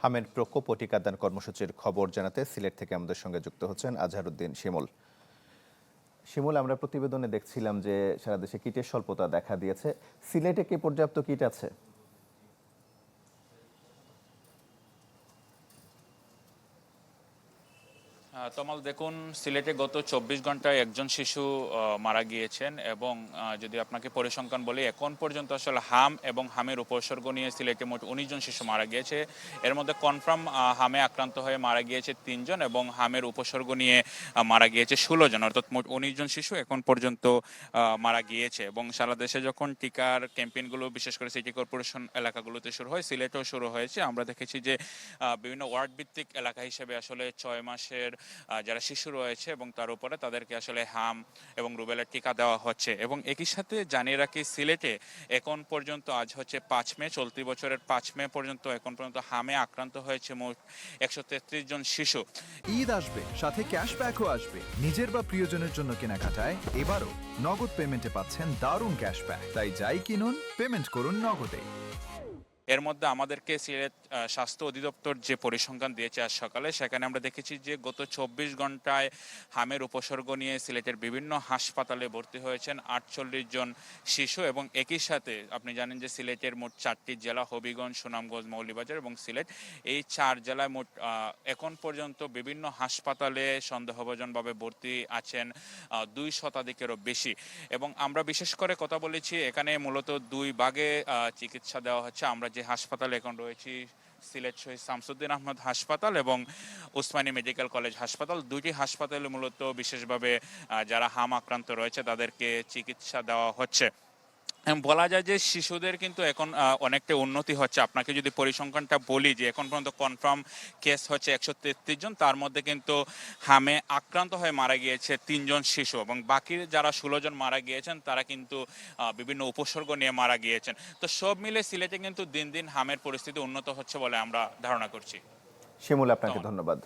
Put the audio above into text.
হামের প্রকোপ ও টিকাদান কর্মসূচির খবর জানাতে সিলেট থেকে আমাদের সঙ্গে যুক্ত হচ্ছেন আজহারউদ্দিন শিমুল। শিমুল, আমরা প্রতিবেদনে দেখছিলাম যে সারা দেশে কিটের স্বল্পতা দেখা দিয়েছে। সিলেটে কি পর্যাপ্ত কিট আছে? তমাল, দেখুন, সিলেটে গত ২৪ ঘন্টায় একজন শিশু মারা গিয়েছেন এবং যদি আপনাকে পরিসংখ্যান বলি, এখন পর্যন্ত আসলে হাম এবং হামের উপসর্গ নিয়ে সিলেটে মোট ১৯ জন শিশু মারা গিয়েছে। এর মধ্যে কনফার্ম হামে আক্রান্ত হয়ে মারা গিয়েছে ৩ জন এবং হামের উপসর্গ নিয়ে মারা গিয়েছে ১৬ জন, অর্থাৎ মোট ১৯ জন শিশু এখন পর্যন্ত মারা গিয়েছে। এবং সারা দেশে যখন টিকার ক্যাম্পেইনগুলো বিশেষ করে সিটি কর্পোরেশন এলাকাগুলোতে শুরু হয়, সিলেটেও শুরু হয়েছে। আমরা দেখেছি যে বিভিন্ন ওয়ার্ড ভিত্তিক এলাকা হিসেবে আসলে ৬ মাসের যারা শিশু রয়েছে এবং তার উপরে তাদেরকে আসলে হাম এবং রুবেলার টিকা দেওয়া হচ্ছে। এবং একই সাথে জানিয়ে রাখি, সিলেটে এখন পর্যন্ত, আজ হচ্ছে ৫ মে, চলতি বছরের ৫ মে পর্যন্ত এখন পর্যন্ত হামে আক্রান্ত হয়েছে মোট ১৩৩ জন শিশু। ঈদ আসবে, সাথে ক্যাশব্যাকও আসবে। নিজের বা প্রিয়জনের জন্য কেনাকাটায় এবারও নগদ পেমেন্টে পাচ্ছেন দারুণ ক্যাশব্যাক। তাই যাই কিনুন, পেমেন্ট করুন নগদে। এর মধ্যে আমাদেরকে সিলেট স্বাস্থ্য অধিদপ্তর যে পরিসংখ্যান দিয়েছে আজ সকালে, সেখানে আমরা দেখেছি যে গত ২৪ ঘন্টায় হামের উপসর্গ নিয়ে সিলেটের বিভিন্ন হাসপাতালে ভর্তি হয়েছেন ৪৮ জন শিশু। এবং একই সাথে আপনি জানেন যে সিলেটের মোট ৪টি জেলা, হবিগঞ্জ, সুনামগঞ্জ, মৌলভীবাজার এবং সিলেট, এই ৪ জেলায় মোট এখন পর্যন্ত বিভিন্ন হাসপাতালে সন্দেহভাজনভাবে ভর্তি আছেন ২ শতাধিকেরও বেশি। এবং আমরা বিশেষ করে কথা বলেছি, এখানে মূলত ২ ভাগে চিকিৎসা দেওয়া হচ্ছে। আমরা যে হাসপাতালে এখন রয়েছি, সিলেট শহীদ শামসুদ্দিন আহমদ হাসপাতাল এবং ওসমানী মেডিকেল কলেজ হাসপাতাল, দুইটি হাসপাতালে মূলত বিশেষভাবে যারা হাম আক্রান্ত রয়েছে তাদেরকে চিকিৎসা দেওয়া হচ্ছে। বলা যায় যে শিশুদের কিন্তু এখন অনেকটা উন্নতি হচ্ছে। আপনাকে যদি পরিসংখ্যানটা বলি, যে এখন পর্যন্ত কনফার্ম কেস হচ্ছে ১৩৩ জন, তার মধ্যে কিন্তু হামে আক্রান্ত হয়ে মারা গিয়েছে ৩ জন শিশু এবং বাকি যারা ১৬ জন মারা গিয়েছেন তারা কিন্তু বিভিন্ন উপসর্গ নিয়ে মারা গিয়েছেন। তো সব মিলে সিলেটে কিন্তু দিন দিন হামের পরিস্থিতি উন্নত হচ্ছে বলে আমরা ধারণা করছি। শিমুল, আপনাকে ধন্যবাদ।